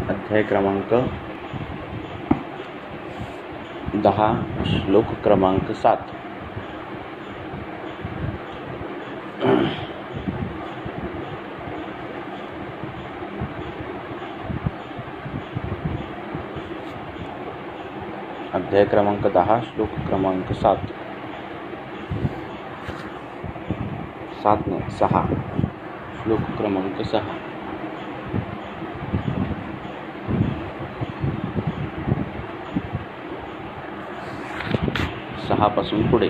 अध्याय क्रमांक 10 श्लोक क्रमांक 7। अध्याय क्रमांक 10 श्लोक क्रमांक 7 नाही 6 श्लोक क्रमांक 6। पासून पुढे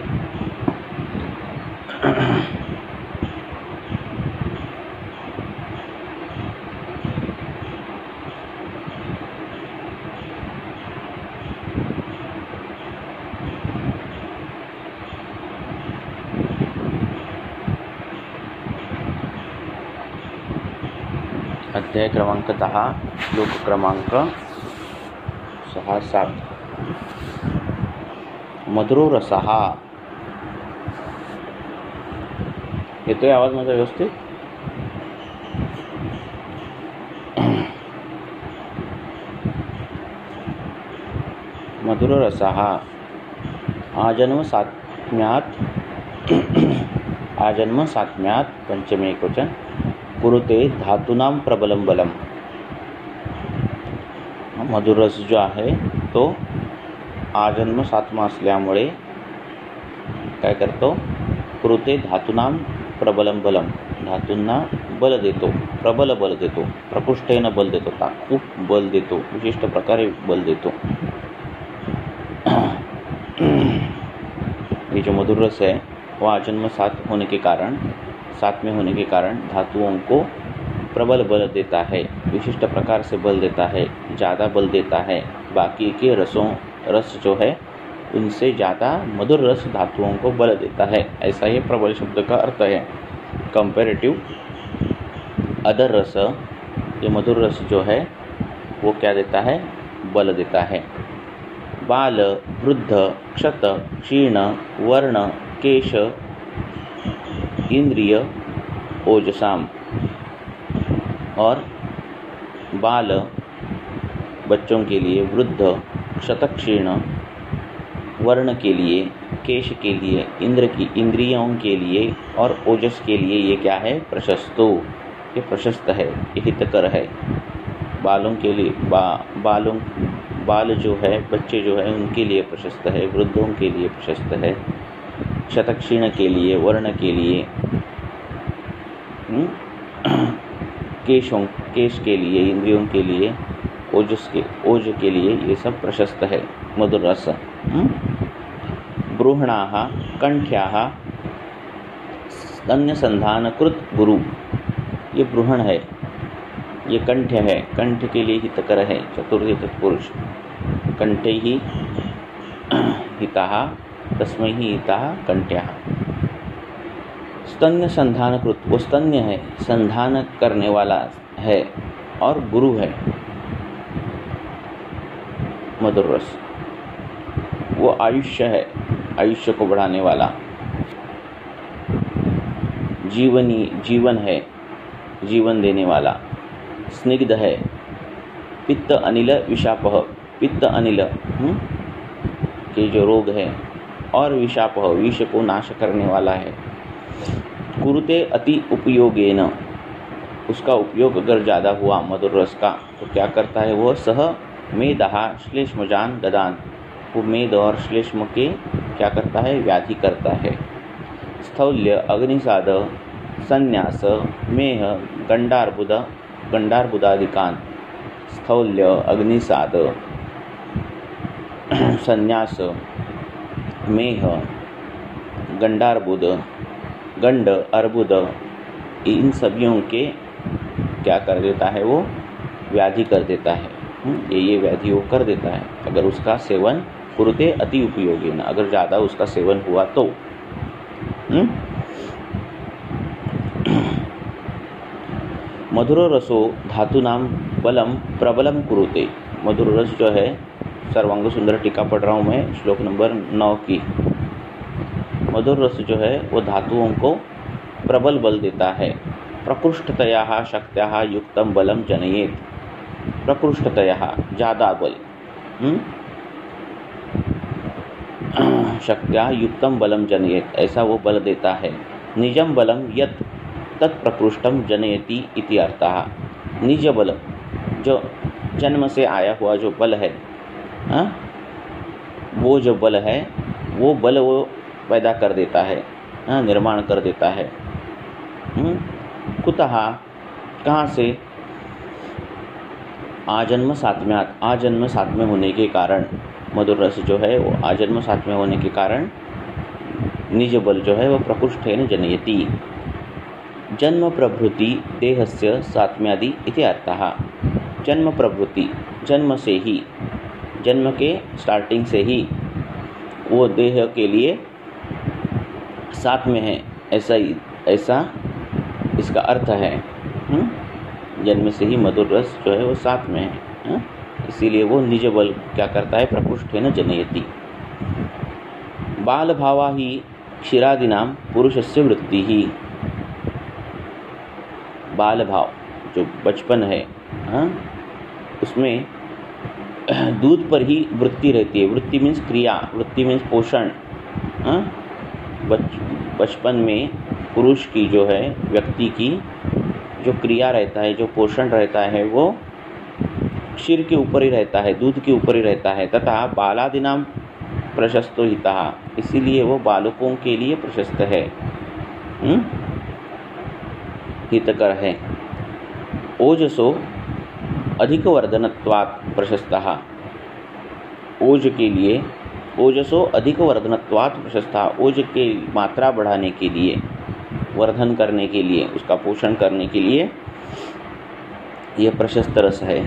अध्याय क्रमांक 10 श्लोक क्रमांक 6-7। मधुरो रसः। येतोय आवाज माझा व्यवस्थित? मधुरो रसः आजन्म सात्म्यात् पंचमे एकवचन कुरुते धातूनां प्रबलम बलम। मधुर रस जो आहे तो आजन्म सातमा असल्यामुळे काय करतो? कुरुते धातूनां प्रबलम बलम, धातूंना बल देतो, प्रबल बल देतो, प्रकृष्टेन बल देतो, खूप बल देतो, विशिष्ट प्रकारे बल देतो। ये जो मधुर रस है वह आजन्म सात होने के कारण, सात में होने के कारण धातुओं को प्रबल बल देता है, विशिष्ट प्रकार से बल देता है, ज़्यादा बल देता है। बाकी के रस जो है उनसे ज़्यादा मधुर रस धातुओं को बल देता है, ऐसा ये प्रबल शब्द का अर्थ है। कंपैरेटिव अदर रस, ये मधुर रस जो है वो क्या देता है? बल देता है। बाल, वृद्ध, क्षत, क्षीण, वर्ण, केश, इंद्रिय, ओजसाम। और बाल बच्चों के लिए, वृद्ध क्षतक्षीण वर्ण के लिए, केश के लिए, इंद्रियों के लिए और ओजस के लिए ये क्या है? प्रशस्तो, ये प्रशस्त है, ये हितकर है। बालों के लिए बाल जो है, बच्चे जो है उनके लिए प्रशस्त है, वृद्धों के लिए प्रशस्त है, क्षतक्षीण के लिए, वर्ण के लिए, केश के लिए, इंद्रियों के लिए, ओज के लिए ये सब प्रशस्त है मधुर रस। ब्रूहणाः कंठ्याः स्तन्यसंधानकृत गुरु। ये ब्रूहण है, ये कंठ है, कंठ के लिए हितकर है, चतुर्थी तत्पुरुष। कंठे ही हितः तस्मै ही हितः कंठ्याः। स्तन्य संधानकृत, वो स्तन्य है, संधान करने वाला है और गुरु है मधुर रस। वो आयुष्य है, आयुष्य को बढ़ाने वाला, जीवन है, जीवन देने वाला। स्निग्ध है, पित्त अनिल विषापः, पित्त अनिल के जो रोग है, और विषापः विष को नाश करने वाला है। कुरुते अति उपयोगेन, उसका उपयोग अगर ज़्यादा हुआ मधुर रस का तो क्या करता है वो? सह मेदः श्लेष्मजान गदान, वो मेद और श्लेष्म के क्या करता है? व्याधि करता है। स्थौल्य अग्निसाद संन्यास मेह गंडार्बुदादिकान। स्थौल्य, अग्निसाद, संन्यास, मेह, गंडार्बुद, गंड, अर्बुद, इन सभियों के क्या कर देता है वो? व्याधि कर देता है। ये व्याधि वो कर देता है अगर उसका सेवन कुरुते अति उपयोगी न, अगर ज़्यादा उसका सेवन हुआ तो। मधुरो रसो धातुनां बलम प्रबलम कुरुते। मधुर रस जो है, सर्वांग सुंदर टीका पढ़ रहा हूँ मैं, श्लोक नंबर 9 की। मधुर रस जो है वो धातुओं को प्रबल बल देता है। प्रकृष्टतया शक्त्या युक्तम बलम जनयेत। प्रकृष्टतया ज़्यादा बल, शक्त्या युक्तम बलम जनयेत, ऐसा वो बल देता है। निजम बलम यत् तत्प्रकृष्टम जनयति इति अर्थः। निज बल, जो जन्म से आया हुआ जो बल है, वो जो बल है वो बल वो पैदा कर देता है, निर्माण कर देता है। कुतः, कहाँ से? आजन्म सात्म्यात्, आजन्म सात्म्य होने के कारण, मधुर रस जो है वो आजन्म सात्म्य होने के कारण निज बल जो है वो प्रकृष्टेन जनयति। जन्म प्रभृति देहस्य सात्म्यादि इति अर्थः। जन्म प्रभृति, जन्म से ही, जन्म के स्टार्टिंग से ही वो देह के लिए साथ में है, ऐसा इसका अर्थ है। जन्म से ही मधुर रस जो है वो साथ में है, इसीलिए वो निज बल क्या करता है? प्रकृष्टेन जनयति। बाल भावा ही क्षीरादिनाम पुरुषस्य वृत्ति ही। बाल भाव जो बचपन है, उसमें दूध पर ही वृत्ति रहती है। वृत्ति मीन्स क्रिया, वृत्ति मीन्स पोषण। बचपन में पुरुष की जो है, व्यक्ति की जो क्रिया रहता है, जो पोषण रहता है, वो क्षीर के ऊपर ही रहता है, दूध के ऊपर ही रहता है। तथा बालादिनाम प्रशस्तो हितः, इसीलिए वो बालकों के लिए प्रशस्त है, हितकर है। ओजसो अधिक वर्धनत्वात् प्रशस्तः, ओज के लिए, ओजसो अधिक वर्धनत्वात् प्रशस्तः, ओज की मात्रा बढ़ाने के लिए, वर्धन करने के लिए, उसका पोषण करने के लिए यह प्रशस्त रस है।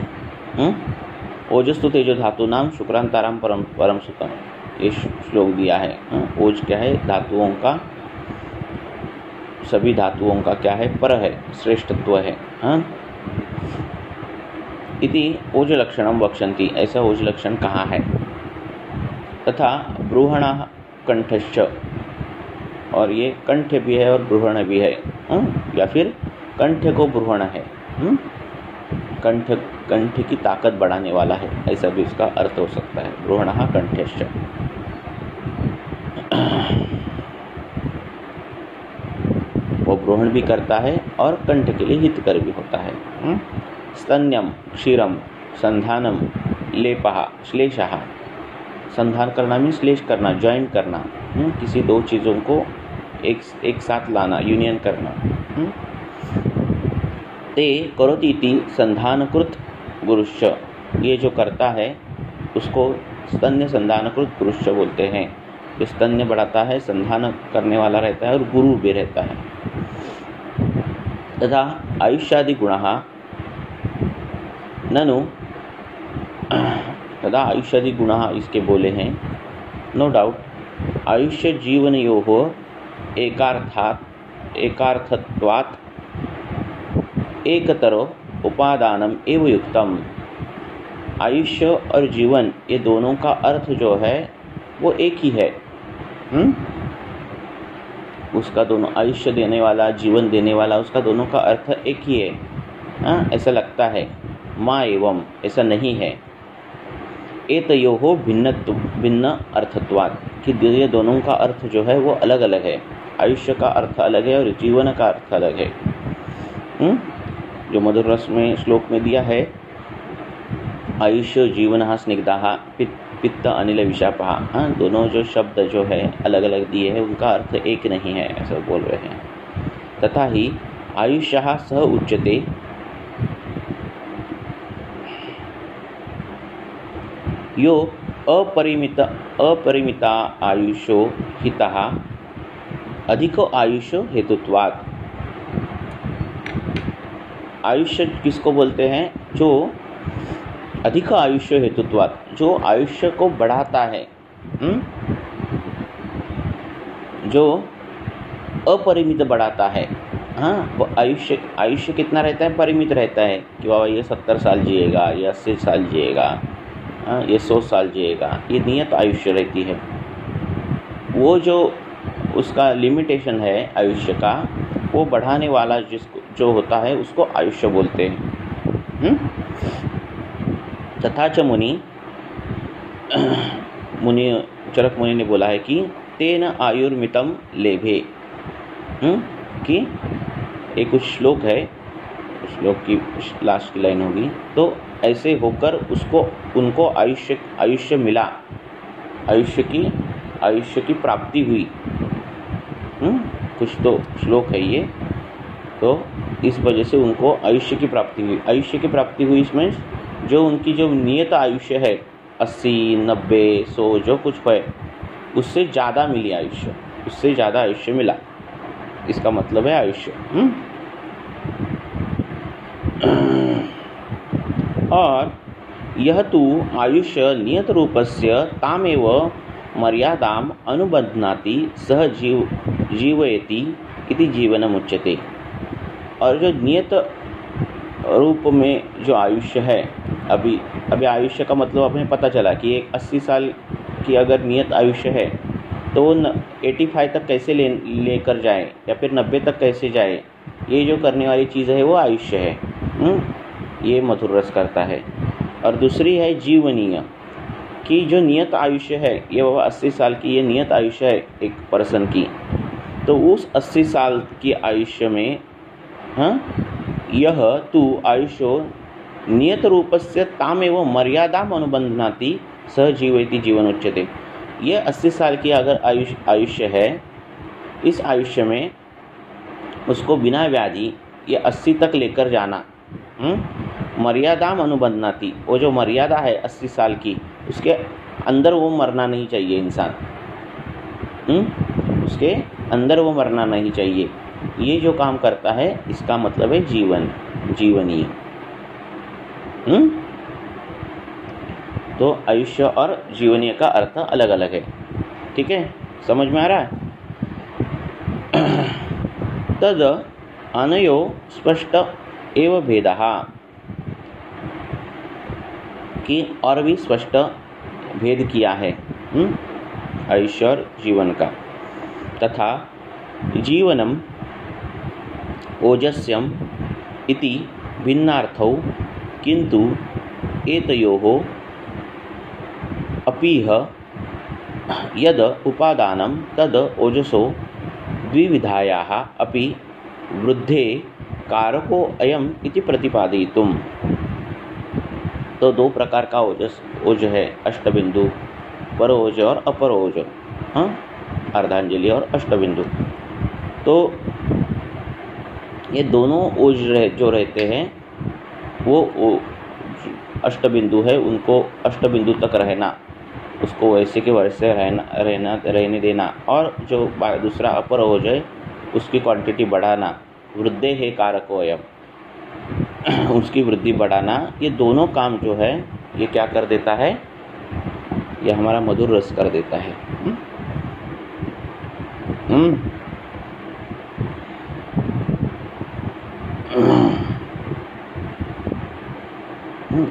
ओजस्तु तेजो धातु नाम शुक्रांताराम परम सुतम, ये श्लोक दिया है। ओज क्या है? धातुओं का, सभी धातुओं का क्या है? पर है, श्रेष्ठत्व है। इति ओज लक्षणम वक्षन्ति, ऐसा ओज लक्षण कहाँ है? तथा ब्रूहणः कंठश्च, और ये कंठ भी है और ब्रूहण भी है, या फिर कंठ को ब्रूहण है, कंठ की ताकत बढ़ाने वाला है, ऐसा भी इसका अर्थ हो सकता है। ब्रूहणः कंठश्च, वो ब्रूहण भी करता है और कंठ के लिए हितकर भी होता है। स्तन्यम क्षीरम संधानम लेपः श्लेषः, संधान करना मीन श्लेष करना, ज्वाइन करना, किसी दो चीज़ों को एक साथ लाना, यूनियन करना। ते करोति इति संधानकृत गुरुश्च, ये जो करता है उसको स्तन्य संधानकृत गुरुश्च बोलते हैं। जो स्तन्य बढ़ाता है, संधान करने वाला रहता है और गुरु भी रहता है। तथा आयुष्यादि गुणः ननु, तथा आयुष्यादि गुणः इसके बोले हैं, नो डाउट आयुष्य जीवनयोः एकार्थत्वात् एकतरो उपादानम एव युक्तम। आयुष्य और जीवन, ये दोनों का अर्थ जो है वो एक ही है। उसका दोनों, आयुष्य देने वाला, जीवन देने वाला, उसका दोनों का अर्थ एक ही है। ऐसा लगता है, माँ एवं, ऐसा नहीं है। एतयोः भिन्न अर्थत्वात्, कि ये दोनों का अर्थ जो है वो अलग अलग है। आयुष्य का अर्थ अलग है और जीवन का अर्थ अलग है। जो मधुर रस में श्लोक में दिया है, आयुष्य जीवनः स्निग्धः पित्त अनिल विषापः, दोनों जो शब्द जो है अलग अलग दिए हैं, उनका अर्थ एक नहीं है, ऐसा बोल रहे हैं। तथा ही आयुष्यः सह उच्यते, यो अपरिमिता आयुषो हितः अधिक आयुष्य हेतुत्वात्। आयुष्य किसको बोलते हैं? जो अधिक आयुष्य हेतुत्वात्, जो आयुष्य को बढ़ाता है, जो अपरिमित बढ़ाता है। वो आयुष्य कितना रहता है? परिमित रहता है कि बाबा ये 70 साल जिएगा, ये 80 साल जिएगा, ये 100 साल जिएगा, ये नियत आयुष्य रहती है। वो जो उसका लिमिटेशन है आयुष्य का, वो बढ़ाने वाला जो होता है उसको आयुष्य बोलते हैं। तथा च चरक मुनि ने बोला है कि तेन आयुर्मितम लेभे, कि एक कुछ श्लोक है, श्लोक की लास्ट की लाइन होगी, तो ऐसे होकर उनको आयुष्य मिला, आयुष्य की प्राप्ति हुई। कुछ तो श्लोक है ये, तो इस वजह से उनको आयुष्य की प्राप्ति हुई। आयुष्य की प्राप्ति हुई इसमें जो उनकी जो नियत आयुष्य है 80, 90, 100 जो कुछ है उससे ज़्यादा मिली आयुष्य, उससे ज़्यादा आयुष्य मिला, इसका मतलब है आयुष्य। और यह तु आयुष्य नियत रूपस्य तामेव मर्यादाम अनुबध्नाति सह जीवयति इति जीवनमुच्यते। और जो नियत रूप में जो आयुष्य है, अभी आयुष्य का मतलब हमें पता चला कि एक 80 साल की अगर नियत आयुष्य है तो वो 85 तक कैसे लेकर जाए या फिर 90 तक कैसे जाए, ये जो करने वाली चीज़ है वो आयुष्य है। ये मधुर रस करता है। और दूसरी है जीवनीय, कि जो नियत आयुष्य है, ये 80 साल की ये नियत आयुष्य है एक पर्सन की, तो उस 80 साल की आयुष्य में यह तु आयुष्यो नियत रूपस्य तामेव मर्यादाम अनुबंधनाति सह जीवयति जीवन उच्यते। ये 80 साल की अगर आयुष्य है, इस आयुष्य में उसको बिना व्याधि ये 80 तक लेकर जाना, मर्यादाम अनुबंधनाति, वो जो मर्यादा है 80 साल की, उसके अंदर वो मरना नहीं चाहिए इंसान, उसके अंदर वो मरना नहीं चाहिए। ये जो काम करता है इसका मतलब है जीवनीय। तो आयुष्य और जीवनीय का अर्थ अलग अलग है, ठीक है, समझ में आ रहा है। तद अनयो स्पष्ट एव भेदः, कि और भी स्पष्ट भेद किया है आयुष्य और जीवन का। तथा जीवनम ओजस्यम इति भिन्नार्थौ, किंतु एतयोः अपीह यद उपादानं तद ओजसो द्विविधायाः अपि वृद्धे कारको अयम इति प्रतिपादयितुम्। तो दो प्रकार का ओज है, अष्टबिंदु, परोज और अपरोज, अर्धांजलि और अष्टबिंदु। तो ये दोनों ओज जो रहते हैं वो अष्टबिंदु है, उनको अष्टबिंदु तक रहना, उसको वैसे के वैसे रहने देना, और जो दूसरा अपर ओज है उसकी क्वांटिटी बढ़ाना, वृद्धे है कारको अयम, उसकी वृद्धि बढ़ाना। ये दोनों काम जो है ये क्या कर देता है, ये हमारा मधुर रस कर देता है।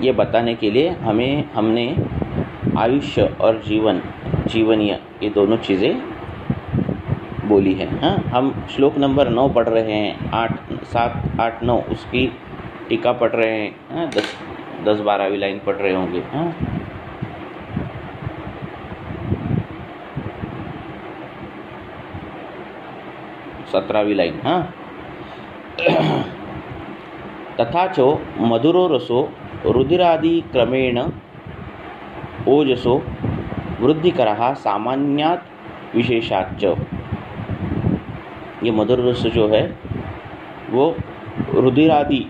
ये बताने के लिए हमने आयुष्य और जीवनीय ये दोनों चीज़ें बोली है। हम श्लोक नंबर 9 पढ़ रहे हैं, 8, 7, 8, 9 उसकी टीका पढ़ रहे हैं, 10-12वीं लाइन पढ़ रहे होंगे। 17वीं लाइन। तथा चो मधुरो रसो रुधिरादि क्रमेण ओजसो वृद्धिकरः सामान्यात् विशेषाच्च। ये मधुर रस जो है वो रुधिरादि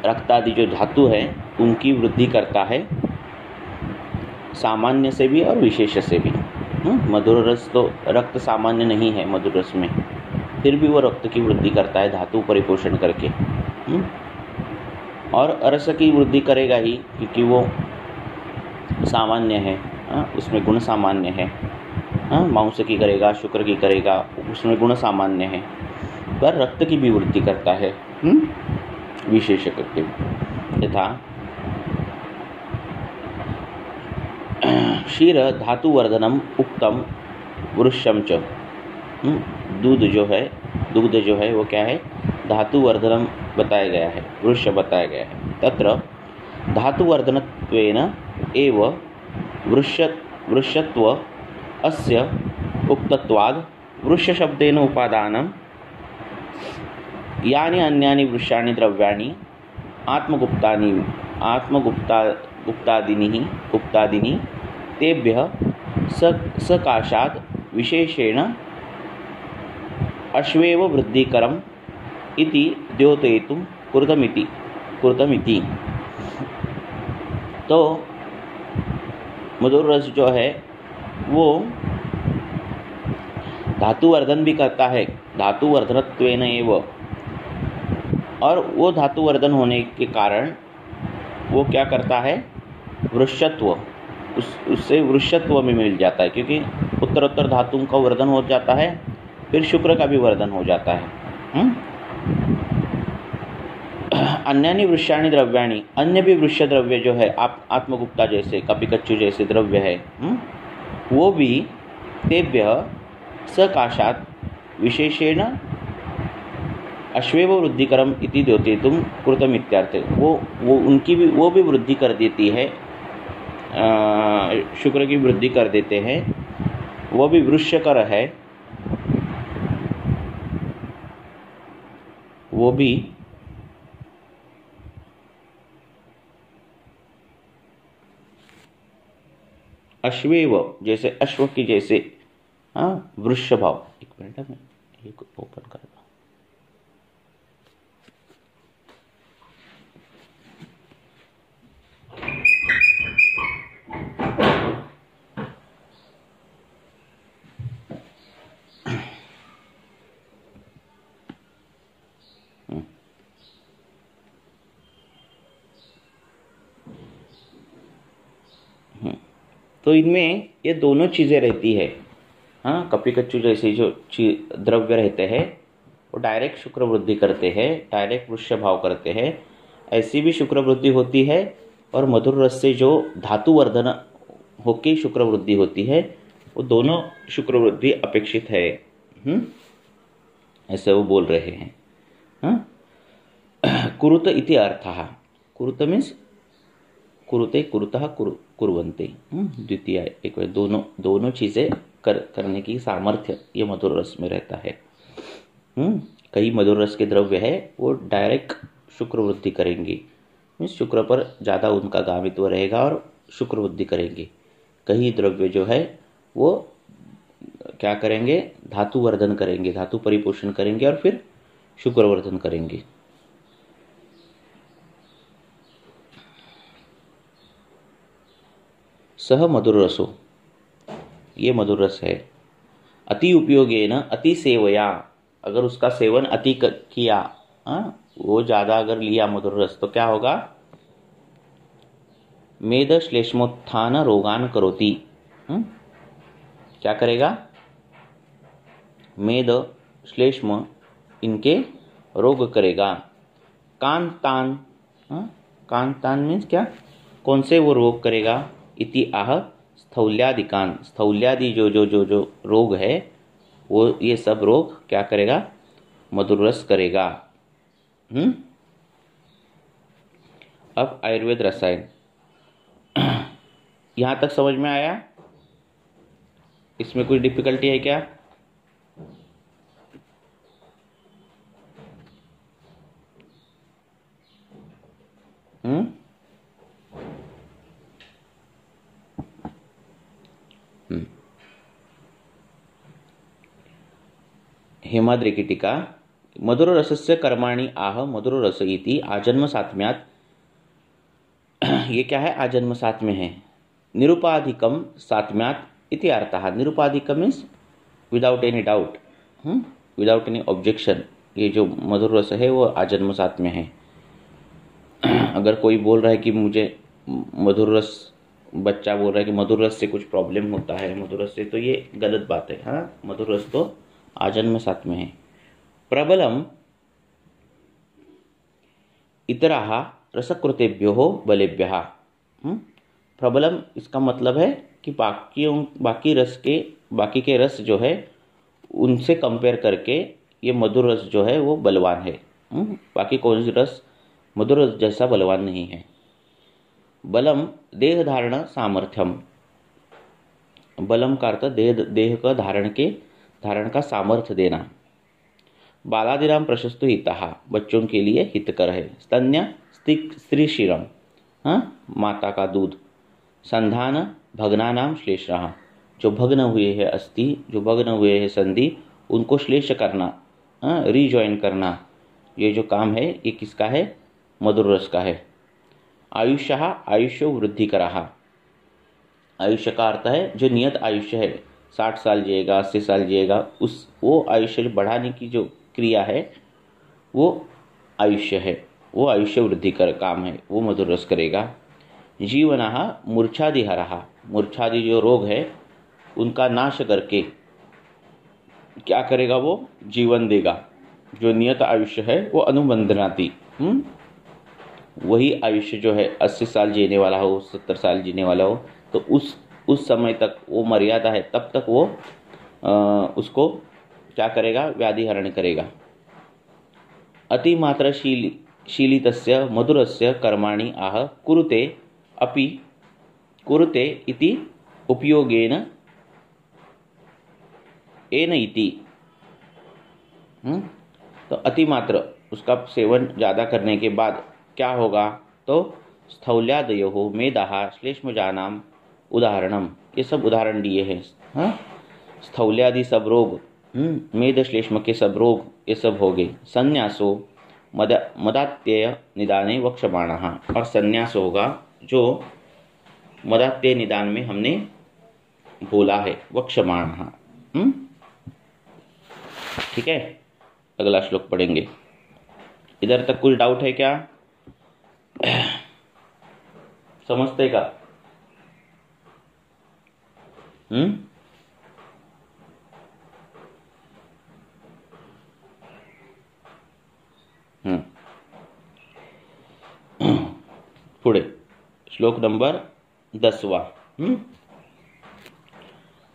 रक्तादि जो धातु है उनकी वृद्धि करता है, सामान्य से भी और विशेष से भी। मधुर रस तो रक्त सामान्य नहीं है मधुर रस में, फिर भी वो रक्त की वृद्धि करता है धातु परिपोषण करके। और रस की वृद्धि करेगा ही क्योंकि वो सामान्य है, उसमें गुण सामान्य है। मांस की करेगा, शुक्र की करेगा, उसमें गुण सामान्य है, पर रक्त की भी वृद्धि करता है विशेष करके। यथा क्षीर धातुवर्धनम उक्तम वृक्षम च। दूध जो है वो क्या है, धातुवर्धनम बताया गया है, वृक्ष बताया गया है। तत्र धातुवर्धनत्वेन एव वृष्यत्व अस्य उक्तत्वाद् वृष्यशब्देन उपादानं यानि अन्यानि वृष्याणि द्रव्याणि गुप्तादीनि तेभ्यः सकाशात् विशेषेण अश्वेव वृद्धिकरम् इति द्योतयितुं कृतमिति। तो मधुर रस जो है वो धातुवर्धन भी करता है, धातुवर्धनत्वेन एव, और वो धातुवर्धन होने के कारण वो क्या करता है, वृष्यत्व, उससे वृष्यत्व में मिल जाता है, क्योंकि उत्तरोत्तर धातुओं का वर्धन हो जाता है, फिर शुक्र का भी वर्धन हो जाता है। अन्यानि वृष्याणि द्रव्याणि, अन्य भी वृष्य द्रव्य जो है आत्मगुप्ता जैसे, कपिकच्चु जैसे द्रव्य है, वो भी तेभ्यः सकाशात् विशेषेण अश्वेव वृद्धिकरम इति द्योतयितुं कृतम् इत्यर्थे। वो भी वृद्धि कर देती है, शुक्र की वृद्धि कर देते हैं, वो भी वृष्यकर है, वो भी अश्वेव जैसे, अश्व की जैसे, वृष्य भाव। एक मिनट में एक ओपन कर दो। तो इनमें ये दोनों चीज़ें रहती है। कपिकच्चु जैसे जो द्रव्य रहते हैं वो डायरेक्ट शुक्र वृद्धि करते हैं, डायरेक्ट वृष्य भाव करते हैं, ऐसी भी शुक्र वृद्धि होती है। और मधुर रस से जो धातु वर्धन होके शुक्र वृद्धि होती है, वो दोनों शुक्र वृद्धि अपेक्षित है। ऐसे वो बोल रहे हैं। कुरुत इति अर्थः। कुरुत मीन्स कुरुते, कुरुतः, कुर्वन्ते, द्वितीय एक, दोनों चीज़ें करने की सामर्थ्य ये मधुर रस में रहता है। कई मधुर रस के द्रव्य है वो डायरेक्ट शुक्र वृद्धि करेंगे, मीन्स शुक्र पर ज़्यादा उनका गामित्व रहेगा और शुक्र वृद्धि करेंगे। कई द्रव्य जो है वो क्या करेंगे, धातु वर्धन करेंगे, धातु परिपोषण करेंगे और फिर शुक्र वर्धन करेंगे। सह मधुर रसो, ये मधुर रस है। अति उपयोगेन अति सेवया, अगर उसका सेवन अति किया, वो ज़्यादा अगर लिया मधुर रस, तो क्या होगा, मेद श्लेष्मोत्थान रोगान करोति। क्या करेगा, मेद श्लेष्म इनके रोग करेगा। कांतान, कांतान मीन्स क्या, कौन से वो रोग करेगा, इति आह स्थौल्यादिकान, स्थौल्यादि जो रोग है वो ये सब रोग क्या करेगा, मधुर रस करेगा। अब आयुर्वेद रसायन, यहाँ तक समझ में आया? इसमें कोई डिफिकल्टी है क्या? हेमाद्रि की टीका, मधुर रसस्य कर्माणि आह मधुर रस इति आजन्म सात्म्यात्। ये क्या है, आजन्म सात्म्य है। निरुपाधिकम सात्म्यात् इति अर्थः। निरुपाधिकम means without any doubt, without any objection. ये जो मधुर रस है वो आजन्म सात्म्य है। अगर कोई बोल रहा है कि मुझे मधुर रस, बच्चा बोल रहा है कि मधुर रस से कुछ प्रॉब्लम होता है, मधुर रस से, तो ये गलत बात है। मधुर रस तो आजन्म सात्म्य है। प्रबलम इतराः रसकृतेभ्यो बलेभ्यः। प्रबलम इसका मतलब है कि बाकी के रस जो है उनसे कंपेयर करके ये मधुर रस जो है वो बलवान है। बाकी कोई रस मधुर रस जैसा बलवान नहीं है। बलम देह धारण सामर्थ्यम, बलम का अर्थ देह का धारण का सामर्थ्य देना। बालादिनाम प्रशस्तु हितः, बच्चों के लिए हितकर है। स्तन्य स्त्री शिरम, माता का दूध। संधान भग्नानाम श्लेषः, जो भग्न हुए हैं अस्थि, जो भग्न हुए हैं संधि, उनको श्लेष करना, रीजॉइन करना, ये जो काम है ये किसका है? मधुर रस का है। आयुष्यः आयुष्य वृद्धि कराहा, आयुष्य का अर्थ है जो नियत आयुष्य है, 60 साल जिएगा, 80 साल जिएगा, वो आयुष्य बढ़ाने की जो क्रिया है वो आयुष्य है, वो आयुष्य वृद्धि कर काम है, वो मधुर रस करेगा। जीवनः मूर्छादिहरः, मूर्छादि जो रोग है उनका नाश करके क्या करेगा? वो जीवन देगा। जो नियत आयुष्य है वो अनुबंधनाति, वही आयुष्य जो है 80 साल जीने वाला हो, 70 साल जीने वाला हो, तो उस समय तक वो मर्यादा है, तब तक वो उसको क्या करेगा? व्याधि हरण करेगा। अतिमात्र शीलितस्य मधुरस्य कर्माणि आह कुरुते अपि कुरुते इति उपयोगेन एन इति। तो अतिमात्र उसका सेवन ज़्यादा करने के बाद क्या होगा? तो स्थौल्यादयो मेदाः श्लेष्मजानाम उदाहरणम, ये सब उदाहरण दिए हैं। स्थौल्यादि सब रोग, मेद श्लेष्म के सब रोग ये सब हो गए। संन्यासो मदात्यय निदाने वक्षमाणः, और संन्यास होगा जो मदात्यय निदान में हमने बोला है, वक्षमाणः। ठीक है, अगला श्लोक पढ़ेंगे। इधर तक कुछ डाउट है क्या? समझते का? पुढे श्लोक नंबर 10वां।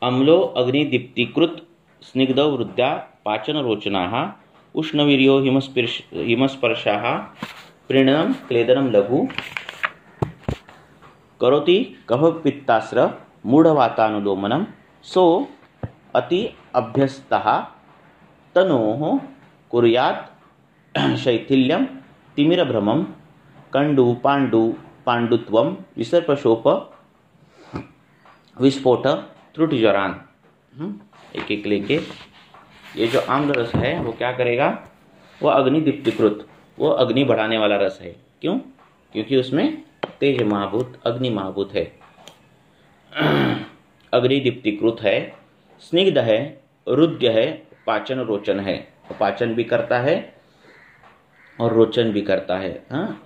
अम्लो अग्निदीप्तिकृत स्निग्ध वृद्ध्या पाचन रोचनाः उष्णवीर्यो हिमस्पर्शाः प्रीणनं क्लेदनं लघु करोति कफ पित्तास्र मूढ़वातानुलोमनम सो अति अभ्यस्तः तनोः कुर्यात् शैथिल्यं तिमिरभ्रमं कंडु पांडुत्वम विसर्पशोप विस्फोट त्रुटिज्वरान। एक एक लेके, ये जो आम्ल रस है वो क्या करेगा? वो अग्नि दीप्तिकृत, वो अग्नि बढ़ाने वाला रस है। क्यों? क्योंकि उसमें तेज महाभूत, अग्नि महाभूत है, अग्नि दीप्तिकृत है, स्निग्ध है, रुद्य है, पाचन रोचन है, पाचन भी करता है और रोचन भी करता है,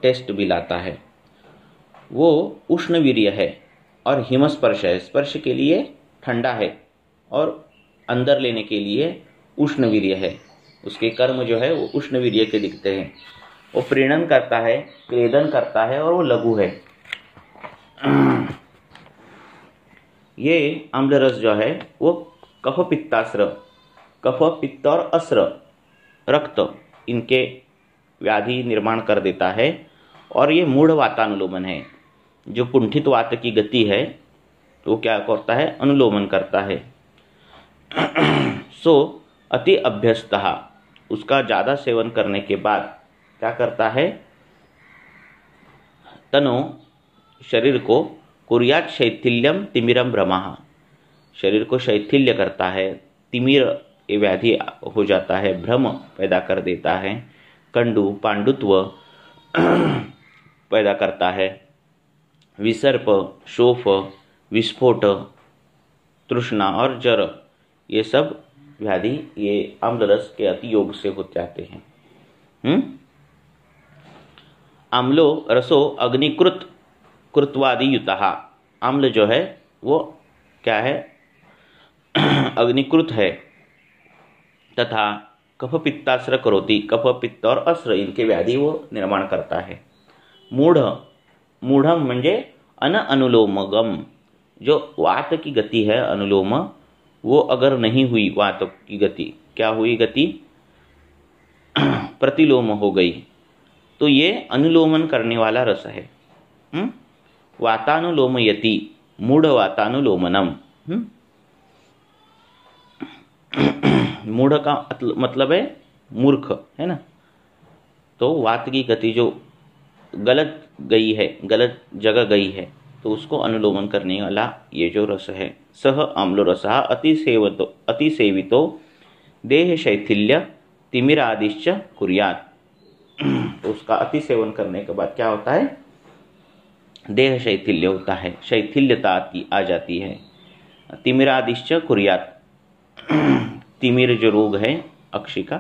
टेस्ट भी लाता है। वो उष्णवीर्य है और हिमस्पर्श है, स्पर्श के लिए ठंडा है और अंदर लेने के लिए उष्णवीर्य है। उसके कर्म जो है वो उष्णवीर्य के दिखते हैं। वो प्रीणन करता है, क्लेदन करता है और वो लघु है। ये अम्ल रस जो है वो कफ पित्तास्र, कफ पित्त और अस्र रक्त, इनके व्याधि निर्माण कर देता है। और ये मूढ़ वातानुलोमन है, जो कुंठित वात की गति है वो क्या करता है? अनुलोमन करता है। सो अति अभ्यस्तः, उसका ज़्यादा सेवन करने के बाद क्या करता है? तनो, शरीर को, कुर्यात् शैथिल्यम तिमिरम भ्रमः, शरीर को शैथिल्य करता है, तिमिर ये व्याधि हो जाता है, भ्रम पैदा कर देता है, कंडु पांडुत्व पैदा करता है, विसर्प शोफ विस्फोट तृष्णा और जर, ये सब व्याधि ये आम्ल रस के अति योग से हो जाते हैं। आम्लो रसो अग्निकृत कृत्वादि युतः, आम्ल जो है वो क्या है? अग्निकृत है तथा कफ पित्तास्र करोति, कफ पित्त और अस्र इनके व्याधि वो निर्माण करता है। मूढ़म म्हणजे अनुलोमगम, जो वात की गति है अनुलोम, वो अगर नहीं हुई वात की गति, क्या हुई गति? प्रतिलोम हो गई, तो ये अनुलोमन करने वाला रस है। वातानुलोमयति, मूढ़ वातानुलोमनम। मूढ़ का मतलब है मूर्ख, है ना। तो वात की गति जो गलत गई है, गलत जगह गई है, तो उसको अनुलोमन करने वाला ये जो रस है। सह आम्ल रसा अतिसेवितो देह शैथिल्य तिमिरादिश्च कुर्यात्। तो उसका अतिसेवन करने के बाद क्या होता है? देह शैथिल्य होता है, शैथिल्यता आ जाती है। तिमिरादिश्च कुर्यात्, तिमिर जो रोग है अक्षि का,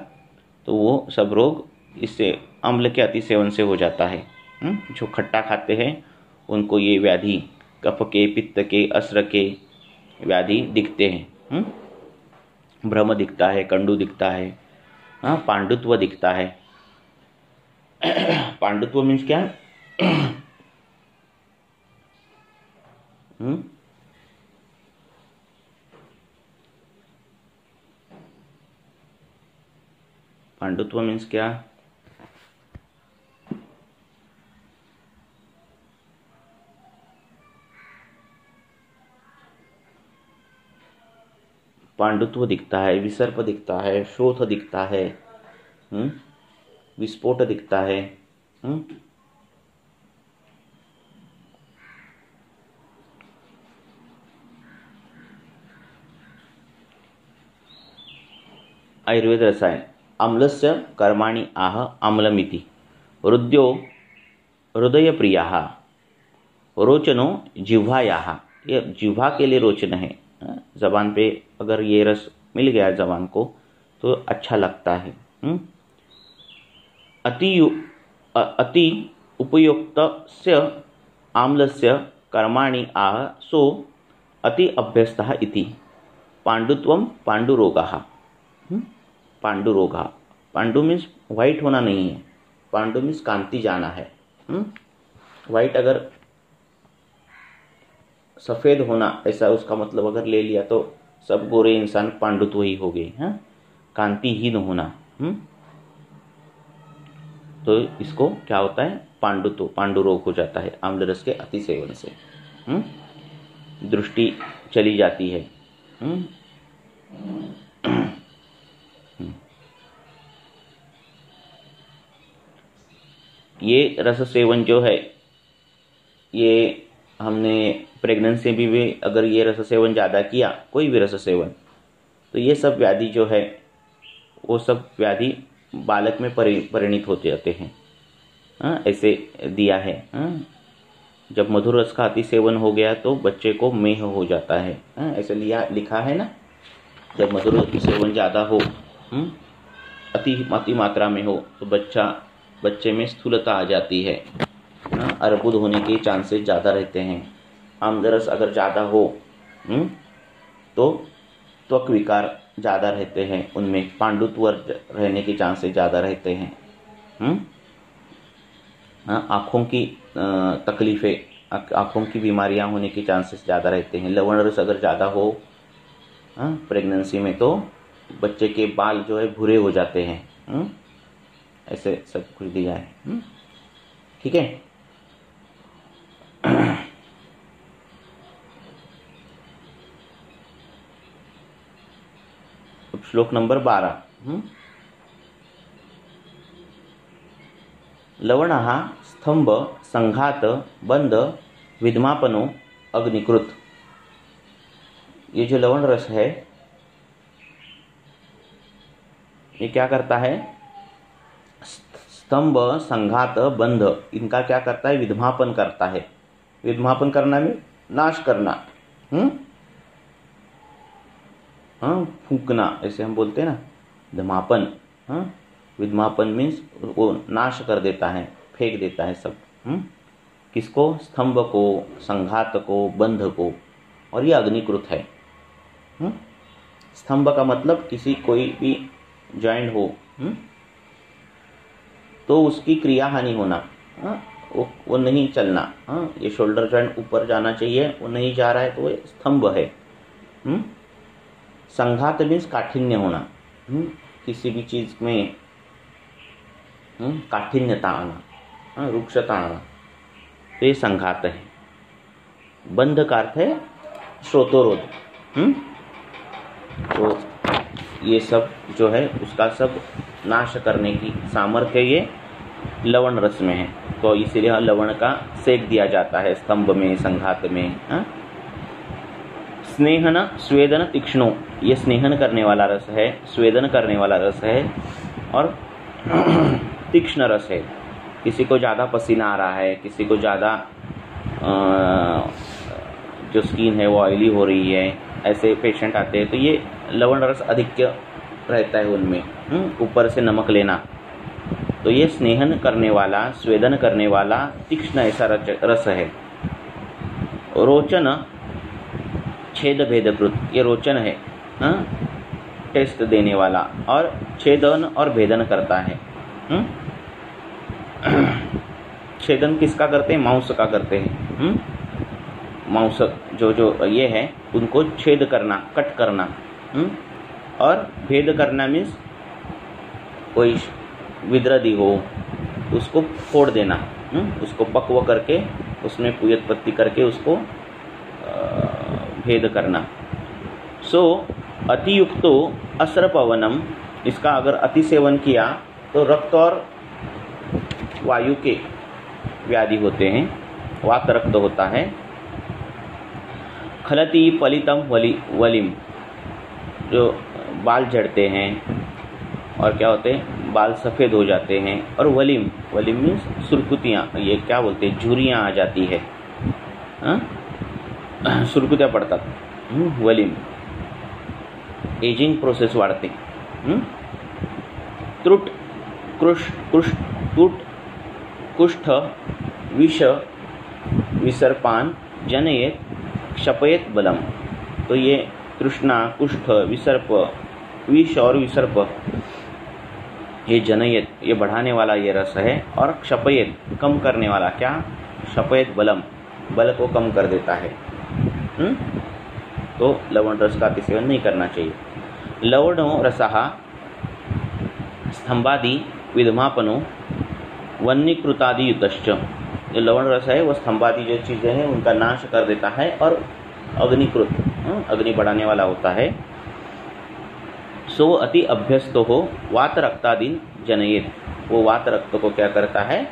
तो वो सब रोग इससे अम्ल के अतिसेवन से हो जाता है। जो खट्टा खाते हैं उनको ये व्याधि, कफ के, पित्त के, अस्र के व्याधि दिखते हैं। भ्रम दिखता है, कंडू दिखता है, पांडुत्व दिखता है। पांडुत्व मीन्स क्या? पांडुत्व मीन्स क्या? पांडुत्व दिखता है, विसर्प दिखता है, शोथ दिखता है, विस्फोट दिखता है। आयुर्वेद रसायन। अम्लस्य कर्माणि आह अम्लमिति। हृदयो हृदयप्रियाः रोचनो जिह्वायाः। ये जिह्वा के लिए रोचन है। जबान पे अगर ये रस मिल गया जबान को तो अच्छा लगता है। अति उपयुक्तस्य आम्लस्य कर्माणि आह सो अति अभ्यस्तः इति। पांडुत्वम पांडुरोगः। पांडुरोगा, पांडु मीन्स व्हाइट होना नहीं है, पांडु मीन्स कांति जाना है। व्हाइट अगर सफेद होना, ऐसा उसका मतलब अगर ले लिया तो सब गोरे इंसान पांडुत्व ही हो गए। कांतिहीन होना। तो इसको क्या होता है? पांडुत्व, पांडुरोग हो जाता है आम्ल रस के अति सेवन से। दृष्टि चली जाती है। ये रस सेवन जो है, ये हमने प्रेगनेंसी में भी अगर ये रस सेवन ज़्यादा किया, कोई भी रस सेवन, तो ये सब व्याधि जो है वो सब व्याधि बालक में परिणित होते जाते हैं। ऐसे दिया है। जब मधुर रस का अति सेवन हो गया तो बच्चे को मेह हो जाता है। ऐसे लिखा है ना, जब मधुर सेवन ज़्यादा हो, अति मात्रा में हो, तो बच्चे में स्थूलता आ जाती है। अर्बुद होने के चांसेस ज़्यादा रहते हैं। आम्लरस अगर ज़्यादा हो तो त्वक विकार ज़्यादा रहते हैं, उनमें पांडुत्व रहने के चांसेस ज़्यादा रहते हैं। आँखों की तकलीफ़ें, आँखों की बीमारियां होने के चांसेस ज़्यादा रहते हैं। लवण रस अगर ज़्यादा हो प्रेगनेंसी में तो बच्चे के बाल जो है भूरे हो जाते हैं। ऐसे सब कुछ दिया है। ठीक है। श्लोक नंबर 12। लवणः स्तंभ संघात बंध विद्मापनो अग्निकृत। ये जो लवण रस है ये क्या करता है? स्तंभ संघात बंध, इनका क्या करता है? विद्मापन करता है। विद्मापन करना में नाश करना, फूंकना, ऐसे हम बोलते हैं ना, धमापन। विद्मापन मीन्स वो नाश कर देता है, फेंक देता है सब। किसको? स्तंभ को, संघात को, बंध को। और ये अग्निकृत है। स्तंभ का मतलब किसी कोई भी जॉइंट हो तो उसकी क्रिया हानि होना, वो नहीं चलना। ये शोल्डर जॉइंट ऊपर जाना चाहिए, वो नहीं जा रहा है तो वो स्तंभ है। संघात मीन्स काठिन्य होना, किसी भी चीज में काठिन्यता आना, रुक्षता आना, तो ये संघात है। बंध का अर्थ है श्रोतोरोध। तो ये सब जो है उसका सब नाश करने की सामर्थ्य ये लवण रस में है। तो इसीलिए लवण का सेक दिया जाता है स्तंभ में, संघात में। स्नेहन स्वेदन तीक्ष्णो, ये स्नेहन करने वाला रस है, स्वेदन करने वाला रस है और तीक्ष्ण रस है। किसी को ज़्यादा पसीना आ रहा है, किसी को ज़्यादा जो स्किन है वो ऑयली हो रही है, ऐसे पेशेंट आते हैं तो ये लवण रस अधिक रहता है उनमें। ऊपर से नमक लेना, तो ये स्नेहन करने वाला, स्वेदन करने वाला तीक्ष्ण ऐसा रस है। रोचन छेद भेदकृत, ये रोचन है, टेस्ट देने वाला, और छेदन और भेदन करता है। छेदन किसका करते हैं? मांस का करते हैं। मांस जो ये है उनको छेद करना, कट करना। और भेद करना मीन्स कोई विद्रदी हो उसको फोड़ देना, उसको पक्व करके उसमें पुयत पत्ती करके उसको भेद करना। सो अतियुक्तो अस्रपवनम, इसका अगर अति सेवन किया तो रक्त और वायु के व्याधि होते हैं, वात रक्त होता है। खलती पलितम वलिम, जो बाल झड़ते हैं और क्या होते हैं, बाल सफ़ेद हो जाते हैं। और वलिम, वलिम मीन्स सुरकुतियाँ, ये क्या बोलते हैं, झुर्रियाँ आ जाती है, सुरकुत्या पडतात। वलिम, एजिंग प्रोसेस वाढते। त्रुट कुष्ठ विष विसर्पान जनयेत क्षपयेत बलम। तो ये तृष्णा, कुष्ठ, विसर्प, विष और विसर्प, ये जनयेत, ये बढ़ाने वाला ये रस है। और क्षपयेत, कम करने वाला, क्या? क्षपयेत बलम, बल को कम कर देता है। तो लवण रस का अतिसेवन नहीं करना चाहिए। लवणो रसः स्तंभादि विधमापनो वन्यकृतादि युतश्च, जो लवण रस है वो स्तंभादि जो चीज़ें हैं उनका नाश कर देता है और अग्निकृत, अग्नि बढ़ाने वाला होता है। सो अति अभ्यस्तो हो वात रक्तादि जनयेत, वो वात रक्त को क्या करता है?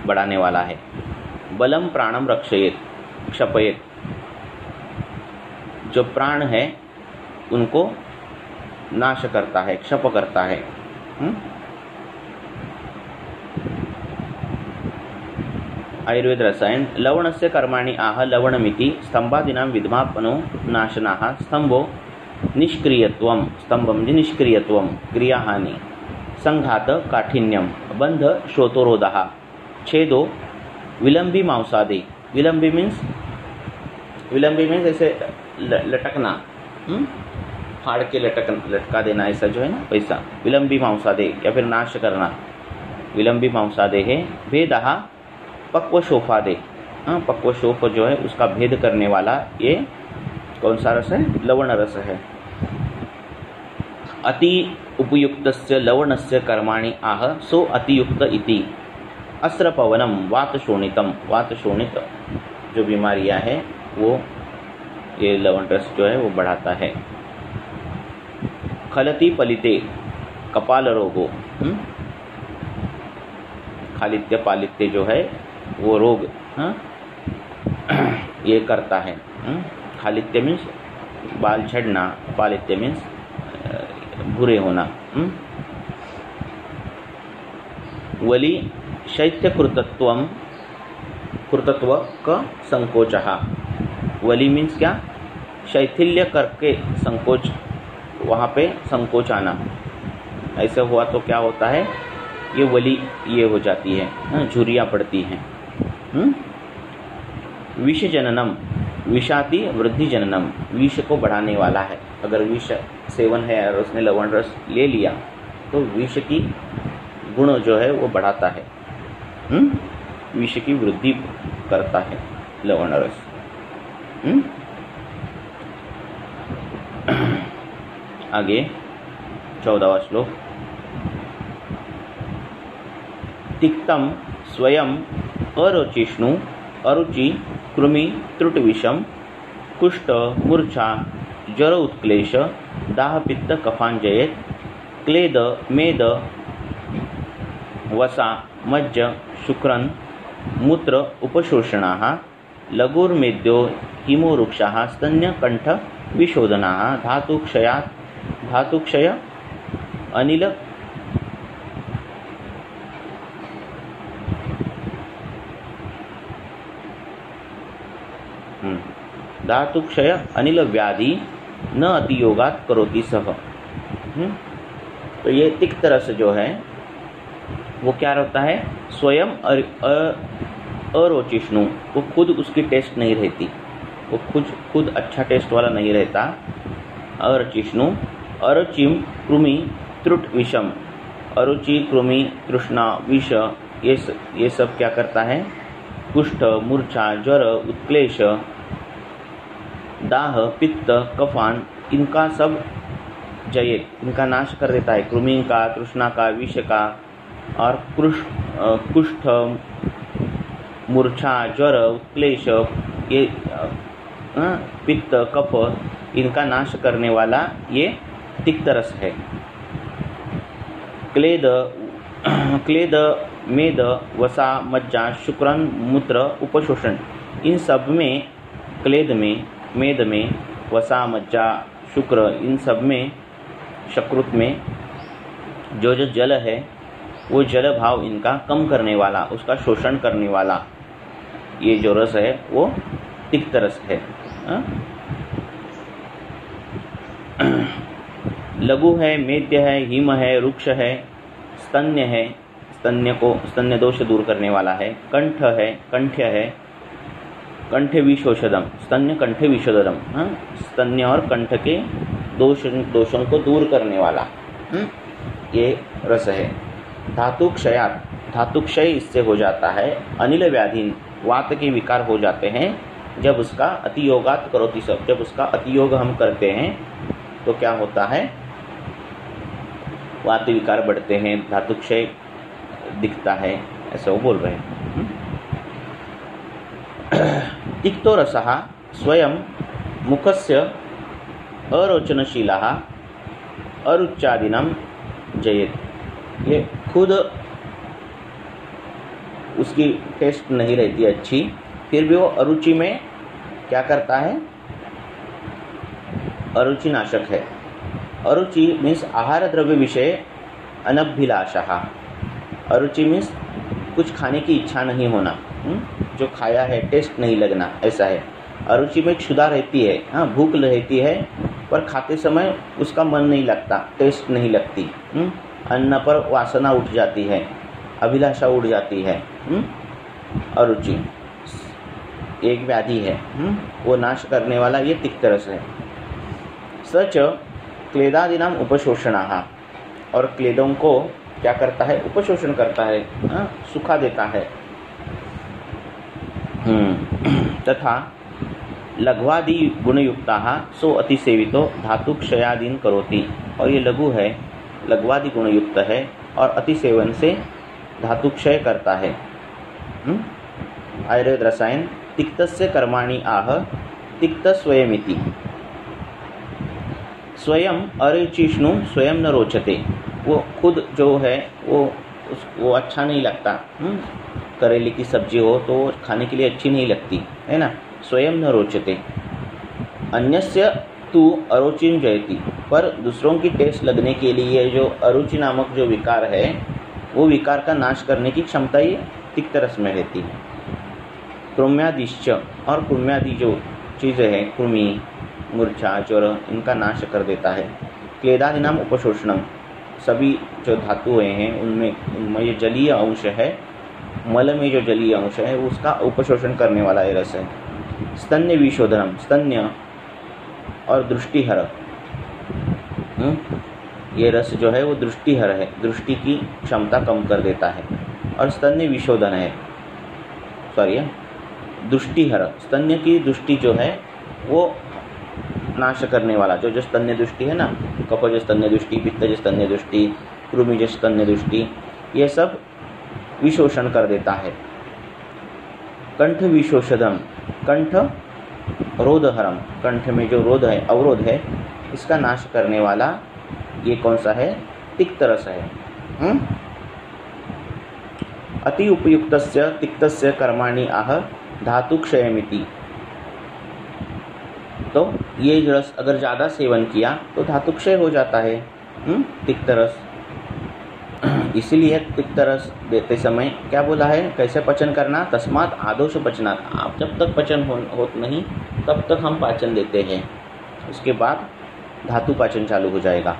बढ़ाने वाला है। बलम प्राणम रक्षयेत क्षपयेत, जो प्राण है उनको नाश करता है, क्षप करता है। आयुर्वेद रसायन लवणस्य कर्माणि आह लवणमिति स्तंभादीनां विधमापनो नाशनाः स्तंभो निष्क्रियत्वं, स्तंभ म्हणजे निष्क्रियत्वं, क्रियाहानि, संघात काठिन्यम, बंध श्रोतोरोधः, छेदो विलंबी मांसादे। विलंबी मीन्स ऐसे लटकना, फाड़ के लटका देना, ऐसा जो है ना वैसा। विलंबी मांसादे या फिर नाश करना, विलंबी मांसादे है। भेदः पक्व शोफादे, पक्व शोफ जो है उसका भेद करने वाला ये कौन सा रस है? लवण रस है। अति उपयुक्तस्य लवणस्य कर्माणि आह सो अतियुक्त इति। अस्रपवनम वात शोणितम, वात शोणित जो बीमारियां हैं वो ये लवण रस जो है वो बढ़ाता है। खलती पलिते कपाल रोगो, खालित्य पालित्य जो है वो रोग ये करता है। खालित्य मीन्स बाल झड़ना, पालित्य मीन्स भूरे होना। वली शैत्य कृतत्व का संकोचः, वली मीन्स क्या? शैथिल्य करके संकोच, वहाँ पे संकोच आना, ऐसे हुआ तो क्या होता है? ये वली ये हो जाती है, झुर्रियाँ पड़ती हैं। विष जननम, विषाति वृद्धि जननम, विष को बढ़ाने वाला है। अगर विष सेवन है और उसने लवण रस ले लिया तो विष की गुण जो है वो बढ़ाता है, विष की वृद्धि करता है लवण रस। आगे 14वां श्लोक। तिक्तम स्वयं अरुचिष्णु अरुचि कृमि त्रुट विषम कुष्ठ मूर्छा ज्वर उत्क्लेश दाह पित्त कफांजयेत क्लेद मेद वसा मज्ज शुक्रन मूत्र उपशोषणाः लघुर्मेद्यो हिमोरुक्षाः स्तन्य कंठ विशोधनाः धातुक्षय अनिल धातुक्षय अनिल व्याधि न अतियोगात करोति सह। तो ये तिक्त रस जो है वो क्या रहता है, स्वयं अरोचिष्णु, वो खुद उसकी टेस्ट नहीं रहती, वो खुद अच्छा टेस्ट वाला नहीं रहता। अरचिष्णु अरुचिम कृमि त्रुट विषम, अरुचि कृमि तृष्णा विष ये सब क्या करता है, कुष्ठ मूर्छा ज्वर उत्क्लेश दाह पित्त कफान, इनका सब जयेत, इनका नाश कर देता है। कृमि का, तृष्णा का, विष का और कुष्ठ मूर्छा ज्वर उत्क्लेश ये पित्त कफ, इनका नाश करने वाला ये तिक्त रस है। क्लेद मेद वसा मज्जा शुक्रन मूत्र उपशोषण, इन सब में, क्लेद में, मेद में, वसा मज्जा शुक्र, इन सब में, शकृत में जो जल है वो जल भाव इनका कम करने वाला, उसका शोषण करने वाला ये जो रस है वो तिक्त रस है। लघु है, मेद्य है, हिम है, रुक्ष है, स्तन्य है, स्तन्य दोष दूर करने वाला है, कंठ है, कंठ्य है, कंठ विशोषदम, स्तन्य कंठ विशोषदम, स्तन्य और कंठ के दोषों को दूर करने वाला ये रस है। धातुक्षयात, धातुक्षय इससे हो जाता है। अनिल व्याधि, वात के विकार हो जाते हैं जब उसका अतियोगात करोति सब, जब उसका अतियोग हम करते हैं तो क्या होता है, वात विकार बढ़ते हैं, धातुक्षय दिखता है, ऐसा वो बोल रहे हैं। तिक्तो रसः स्वयं मुखस्य अरोचनशीलः अरुचादिनं जयेत, ये खुद उसकी टेस्ट नहीं रहती अच्छी, फिर भी वो अरुचि में क्या करता है, अरुचि नाशक है। अरुचि मीन्स आहार द्रव्य विषय अनभिलाषः, अरुचि मीन्स कुछ खाने की इच्छा नहीं होना, जो खाया है टेस्ट नहीं लगना, ऐसा है। अरुचि में क्षुधा रहती है, हाँ भूख रहती है, पर खाते समय उसका मन नहीं लगता, टेस्ट नहीं लगती, अन्न पर वासना उठ जाती है, अभिलाषा उठ जाती है। अरुचि एक व्याधि है, वो नाश करने वाला ये तिक्त रस है। सच क्लेदादिनाम उपशोषणाः, और क्लेदों को क्या करता है, उपशोषण करता है, सुखा देता है। तथा लघ्वादि गुणयुक्ताः सो अतिसेवितो धातुक्षयादीन करोति, और ये लघु है, लघ्वादि गुणयुक्त है और अतिसेवन से धातुक्षय करता है। आयुर्वेद रसायन तिक्तस्य कर्माणि आह तिक्त स्वयमिति, स्वयं अरुचिष्णु स्वयं न रोचते, वो खुद जो है वो अच्छा नहीं लगता। करेले की सब्जी हो तो खाने के लिए अच्छी नहीं लगती है ना, स्वयं न रोचते। अन्यस्य तु अरुचिं जयति, पर दूसरों की टेस्ट लगने के लिए जो अरुचि नामक जो विकार है वो विकार का नाश करने की क्षमता ये तिक्त रस में रहती है। कृम्यादिश्च, और कृम्यादि जो चीज़ें हैं, कृमि मूर्छा ज्वर, इनका नाश कर देता है। क्लेदादि नाम उपशोषणम, सभी जो धातुएं हैं उनमें ये जलीय अंश है, मल में जो जलीय अंश है उसका उपशोषण करने वाला ये रस है। स्तन्य विशोधनम, स्तन्य और दृष्टिहर, ये रस जो है वो दृष्टिहर है, दृष्टि की क्षमता कम कर देता है। और स्तन्य विशोधन है, सॉरी दृष्टिहर, स्तन्य की दृष्टि जो है वो नाश करने वाला, जो स्तन्य दृष्टि है ना, कफ जो स्तन्य दृष्टि, पित्त जो स्तन्य दृष्टि, कृमि जो स्तन्य दृष्टि, ये सब विशोषण कर देता है। कंठ विशोषधम, कंठ रोधहरम, कंठ में जो रोध है, अवरोध है, इसका नाश करने वाला ये कौन सा है? तिक्त रस है। अति उपयुक्तस्य तिक्तस्य कर्माणि आह धातुक्षयमिति। तो ये रस अगर ज़्यादा सेवन किया तो धातुक्षय हो जाता है। तिक्त रस, इसीलिए तिक्त रस देते समय क्या बोला है, कैसे पचन करना? तस्मात् आदोष पचनात्, आप जब तक पचन होत नहीं तब तक हम पाचन देते हैं, उसके बाद धातु पाचन चालू हो जाएगा।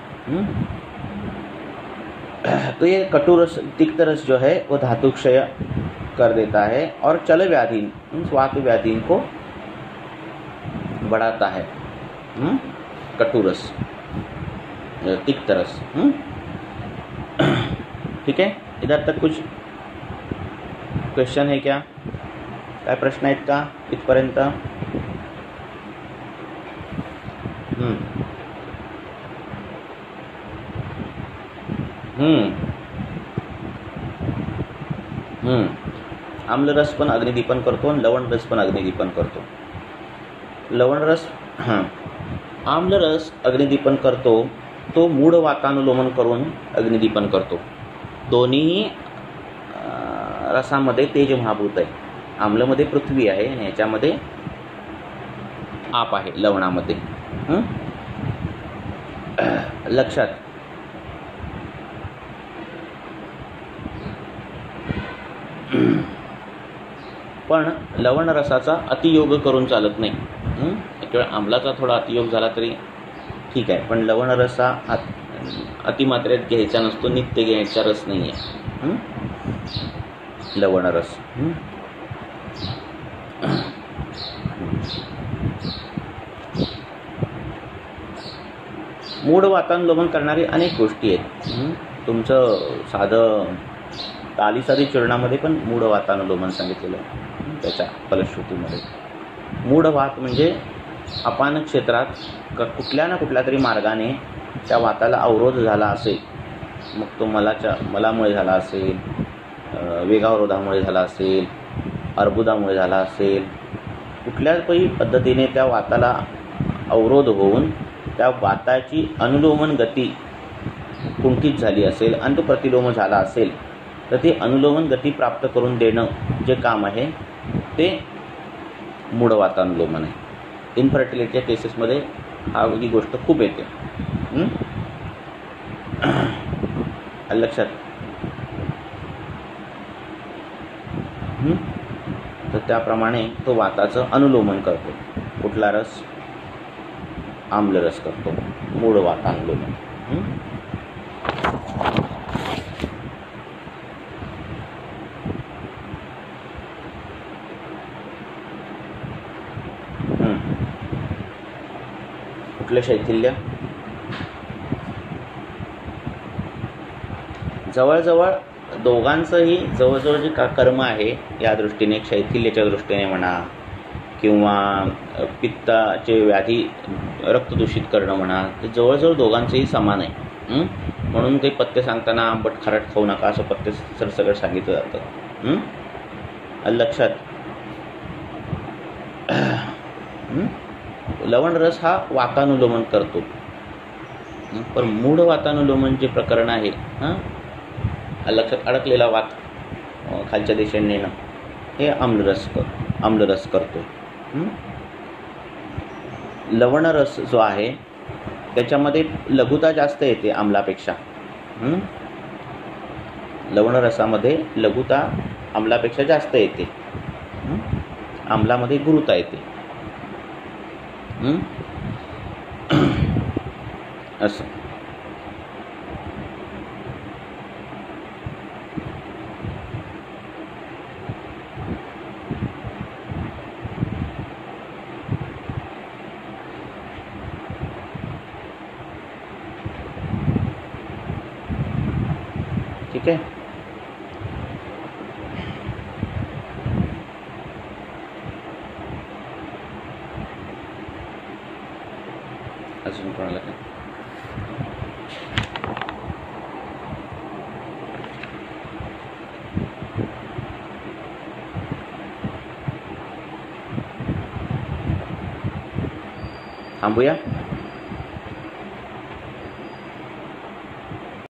तो ये कटुरस, तिक्त रस जो है वो धातु क्षय कर देता है और चल व्याधि, स्वात व्याधि को बढ़ाता है। कटुरस, तिक्त रस। ठीक है, इधर तक कुछ क्वेश्चन है क्या? काय प्रश्न आहेत का इथपर्यंत? आम्लरस पण अग्निदीपन करतो आणि लवण रस पण अग्निदीपन करतो। लवण रस, आम्लरस अग्निदीपन करतो, तो मूळ वातानुलोमन करून अग्निदीपन करतो। दोन्ही रसामध्ये तेज महाभूत आहे। आम्लमध्ये पृथ्वी आहे आणि ह्याच्यामध्ये आप आहे, लवणामध्ये। लक्षात, पण लवण रसाचा अतियोग करून चालत नाही। एक वेळ आम्लाचा थोडा अतियोग झाला तरी ठीक आहे, पण लवण रस हा अतिमात्रेत घ्यायचा नसतो, नित्य घ्यायचा रस नाही आहे लवण रस। मूढ वातानुलोमन करणारी अनेक गोष्टी आहेत। तुमचं साधं तालीसादी चूर्णामध्ये पण मूढ वातानुलोमन सांगितलेलं आहे, त्याच्या फलश्रुतीमध्ये। मूढ वात म्हणजे अपान क्षेत्रात कुठल्या ना कुठल्या तरी मार्गाने त्या वाताला अवरोध झाला असेल, मग तो मलामुळे झाला असेल, वेगावरोधामुळे झाला असेल, अर्बुदामुळे झाला असेल, कुठल्याही पद्धतीने त्या वाताला अवरोध होऊन त्या वाताची अनुलोमन गती कुंठित झाली असेल आणि तो प्रतिलोम झाला असेल, तर ते अनुलोमन गती प्राप्त करून देणं जे काम आहे ते मूढ वातानुलोमन आहे। इनफर्टिलिटीच्या केसेसमध्ये ही गोष्ट खूप येते। लक्षात, तर त्याप्रमाणे तो वाताचं अनुलोमन करतो। कुठला रस? आम्लरस करतो, मूढ वातानुलोमन। कुठलं शैथिल्य? जवळजवळ दोघांचंही जवळजवळ जे कर्म आहे या दृष्टीने, शैथिल्याच्या दृष्टीने म्हणा किंवा पित्ताचे व्याधी रक्त दूषित करणं म्हणा, ते जवळजवळ दोघांचंही समान आहे। म्हणून ते पथ्य सांगताना आंबट खारट खाऊ नका असं पथ्य सरसकट सांगितलं जातं। लक्षात, लवण रस हा वातानुलोमन करतो, पण मूढ वातानुलोमन जे प्रकरण आहे, लक्षात, अडकलेला वात खालच्या दिशेने नेणं, हे आम्लरस करतो। लवण रस जो आहे त्याच्यामध्ये लघुता जास्त येते आम्लापेक्षा। लवण रसामध्ये लघुता आम्लापेक्षा जास्त येते, आम्लामध्ये गुरुता येते। असं ठीक आहे। अजून कोणाला काय? थांबूया.